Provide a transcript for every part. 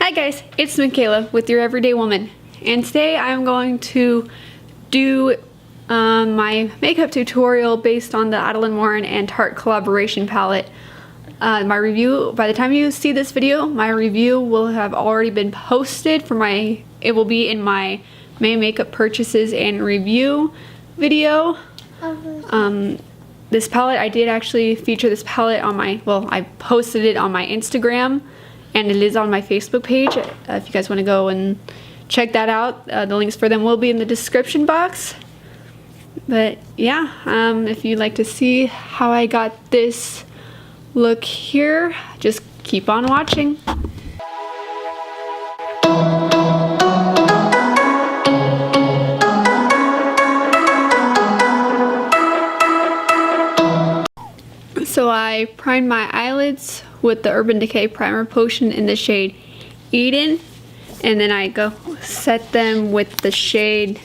Hi guys, it's Michaela with Your Everyday Woman, and today I'm going to do my makeup tutorial based on the Adelaine Morin and Tarte collaboration palette. My review, by the time you see this video, my review will have already been posted for it will be in my May makeup purchases and review video. This palette, I did actually feature this palette on I posted it on my Instagram, and it is on my Facebook page. If you guys want to go and check that out, the links for them will be in the description box. But yeah, if you'd like to see how I got this look here, just keep on watching. So I primed my eyelids with the Urban Decay Primer Potion in the shade Eden, and then I go set them with the shade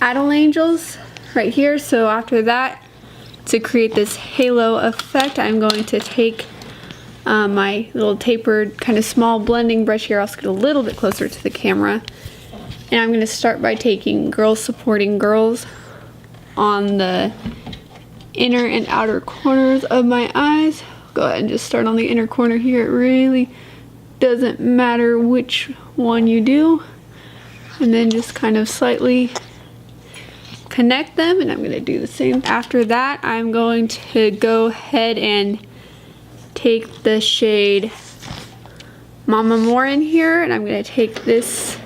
Adelaine right here. So after that, to create this halo effect, I'm going to take my little tapered kind of small blending brush here. I'll scoot a little bit closer to the camera, and I'm going to start by taking Girls Supporting Girls on the inner and outer corners of my eyes. Go ahead and just start on the inner corner here. It really doesn't matter which one you do, and then just kind of slightly connect them, and I'm going to do the same. After that, I'm going to go ahead and take the shade Mama Morin here, and I'm going to take this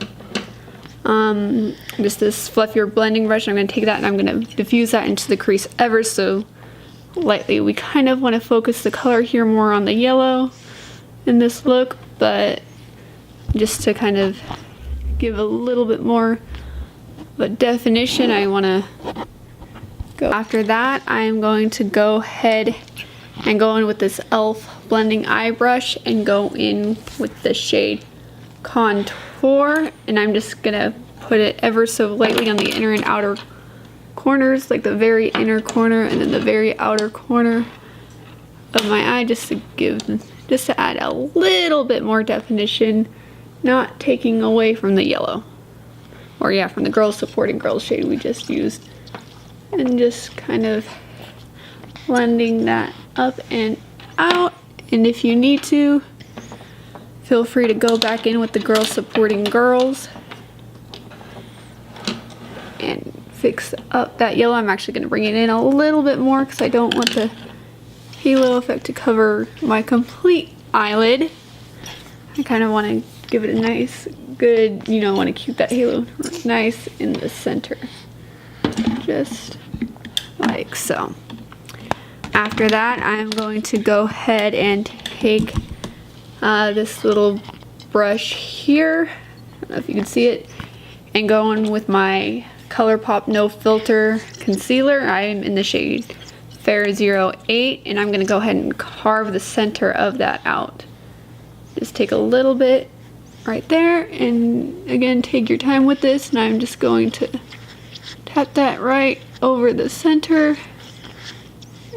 just this fluffier blending brush, and I'm going to take that and I'm going to diffuse that into the crease ever so lightly. We kind of want to focus the color here more on the yellow in this look, but just to kind of give a little bit more of a definition, I want to go. After that, I'm going to go ahead and go in with this e.l.f. blending eye brush and go in with the shade Contour, and I'm just gonna put it ever so lightly on the inner and outer corners, like the very inner corner and then the very outer corner of my eye, just to add a little bit more definition, not taking away from the yellow, or yeah, from the Girls Supporting Girls shade we just used, and just kind of blending that up and out. And if you need to, feel free to go back in with the Girls Supporting Girls and fix up that yellow. I'm actually going to bring it in a little bit more because I don't want the halo effect to cover my complete eyelid. I kind of want to give it a nice, good, want to keep that halo nice in the center. Just like so. After that, I'm going to go ahead and take this little brush here, I don't know if you can see it, and go in with my ColourPop No Filter Concealer. I'm in the shade Fair 08, and I'm going to go ahead and carve the center of that out. Just take a little bit right there, and again, take your time with this, and I'm just going to tap that right over the center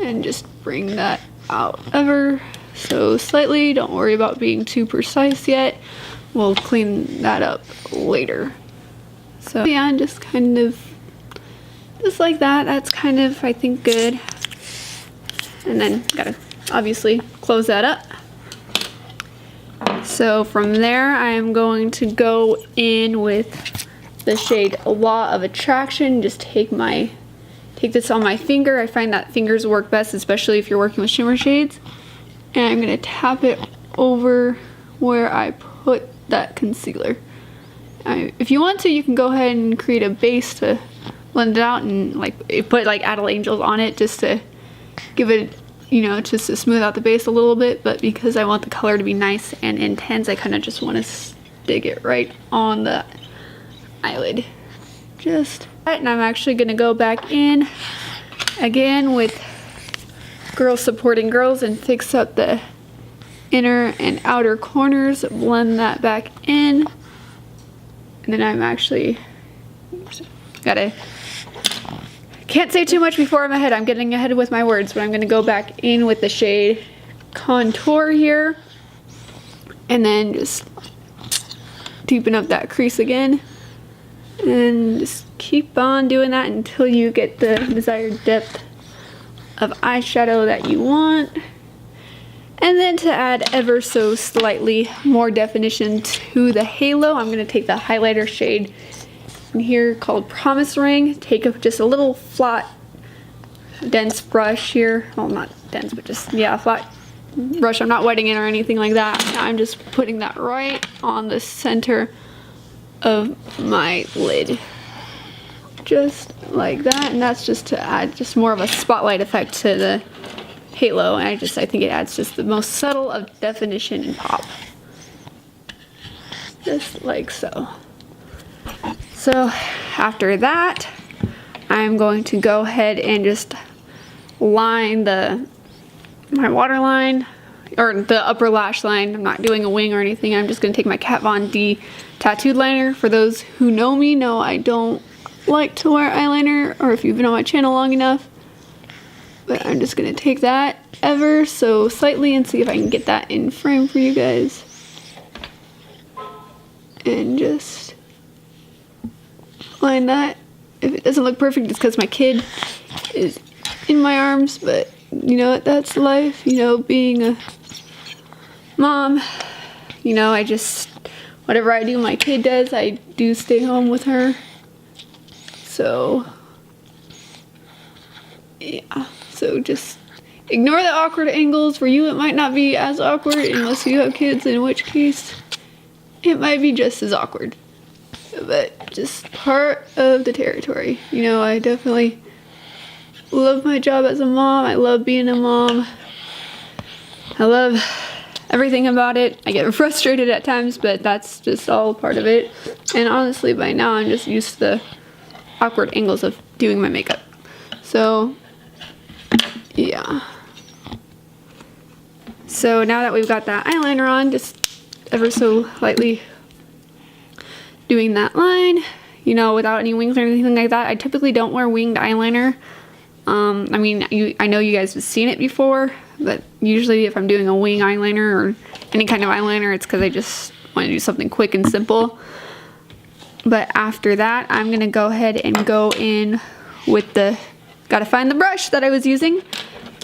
and just bring that out ever so slightly. Don't worry about being too precise yet. We'll clean that up later. So yeah, just kind of just like that. That's kind of, I think, good. And then gotta obviously close that up. So from there, I'm going to go in with the shade Law of Attraction. Just take this on my finger. I find that fingers work best, especially if you're working with shimmer shades. And I'm going to tap it over where I put that concealer. If you want to, you can go ahead and create a base to blend it out and put like Adelaine on it, just to give it, just to smooth out the base a little bit. But because I want the color to be nice and intense, I kind of just want to stick it right on the eyelid. Just that, and I'm actually going to go back in again with Girls Supporting Girls and fix up the inner and outer corners, blend that back in, and then I'm actually can't say too much before I'm ahead. I'm getting ahead with my words, but I'm going to go back in with the shade Contour here And then just deepen up that crease again. And just keep on doing that until you get the desired depth of eyeshadow that you want. And then to add ever so slightly more definition to the halo, I'm going to take the highlighter shade in here called Promise Ring. Take just a little flat, dense brush here. Well, not dense, but just, yeah, flat brush. I'm not wetting it or anything like that. I'm just putting that right on the center of my lid. Just like that. And that's just to add just more of a spotlight effect to the halo. And I think it adds just the most subtle of definition and pop. Just like so. So after that, I'm going to go ahead and just line my waterline, or the upper lash line. I'm not doing a wing or anything. I'm just going to take my Kat Von D tattooed liner. For those who know me, know I don't like to wear eyeliner, or if you've been on my channel long enough. But I'm just going to take that ever so slightly and see if I can get that in frame for you guys. And just line that. If it doesn't look perfect, it's because my kid is in my arms, but you know what, that's life, you know, being a mom. You know, I just, whatever I do my kid does, I do stay home with her. So yeah, so just ignore the awkward angles. For you it might not be as awkward unless you have kids, in which case it might be just as awkward. But just part of the territory. You know, I definitely love my job as a mom. I love being a mom. I love everything about it. I get frustrated at times, but that's just all part of it. And honestly, by now I'm just used to the awkward angles of doing my makeup. So yeah. So now that we've got that eyeliner on, just ever so lightly doing that line, you know, without any wings or anything like that. I typically don't wear winged eyeliner. I mean, I know you guys have seen it before, but usually if I'm doing a wing eyeliner or any kind of eyeliner, it's because I just want to do something quick and simple. But after that, I'm going to go ahead and go in with the, gotta find the brush that I was using.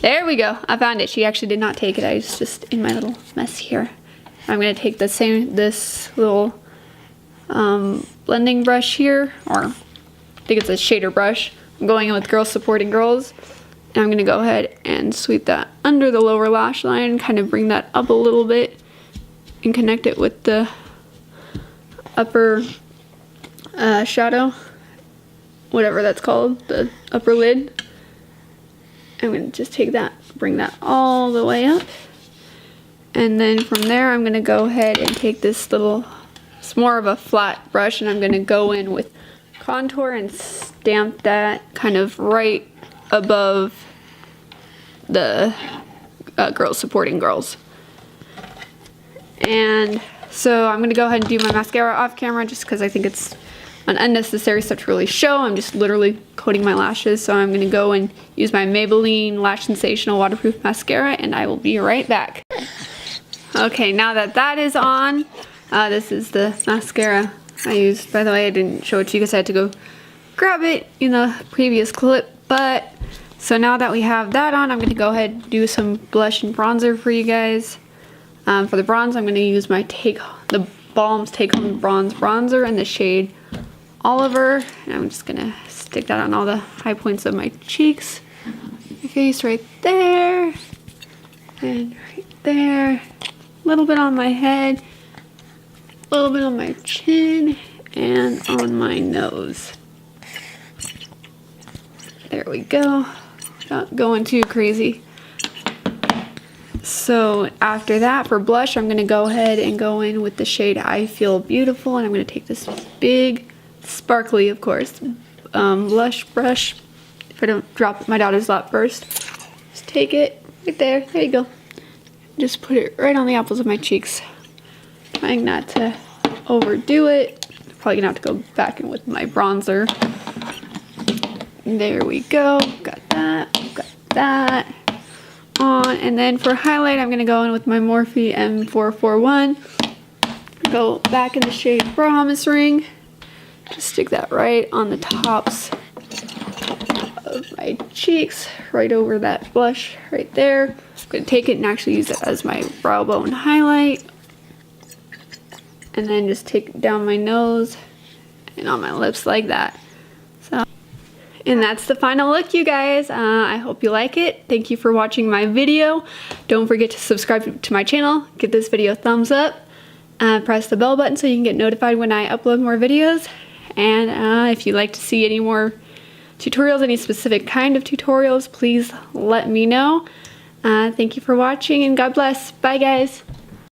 There we go. I found it. She actually did not take it. I was just in my little mess here. I'm going to take this little blending brush here, or I think it's a shader brush. I'm going in with Girls Supporting Girls, and I'm going to go ahead and sweep that under the lower lash line, kind of bring that up a little bit and connect it with the upper shadow, whatever that's called, the upper lid. I'm going to just take that, bring that all the way up, and then from there I'm going to go ahead and take this little, it's more of a flat brush, and I'm going to go in with contour and stamp that kind of right above the Girls Supporting Girls. And so I'm going to go ahead and do my mascara off camera just because I think it's an unnecessary stuff to really show. I'm just literally coating my lashes. So I'm going to go and use my Maybelline Lash Sensational waterproof mascara, and I will be right back. Okay, now that that is on, this is the mascara I used. By the way, I didn't show it to you because I had to go grab it in the previous clip. But so now that we have that on, I'm going to go ahead and do some blush and bronzer for you guys. For the bronze, I'm going to use my the Balm's Take Home Bronze Bronzer in the shade Oliver. And I'm just going to stick that on all the high points of my cheeks. My face right there. And right there. A little bit on my head. A little bit on my chin. And on my nose. There we go. Not going too crazy. So after that, for blush, I'm going to go ahead and go in with the shade I Feel Beautiful. And I'm going to take this big, sparkly, of course, blush brush. If I don't drop my daughter's lap first. Just take it right there. There you go. Just put it right on the apples of my cheeks. Trying not to overdo it. Probably going to have to go back in with my bronzer. There we go. Got that. Got that. on. And then for highlight, I'm going to go in with my Morphe M441. Go back in the shade Promise Ring. Just stick that right on the tops of my cheeks, right over that blush right there. I'm going to take it and actually use it as my brow bone highlight. And then just take it down my nose and on my lips like that. So, and that's the final look, you guys. I hope you like it. Thank you for watching my video. Don't forget to subscribe to my channel. Give this video a thumbs up. Press the bell button so you can get notified when I upload more videos. And if you'd like to see any more tutorials, any specific kind of tutorials, please let me know. Thank you for watching and God bless. Bye, guys.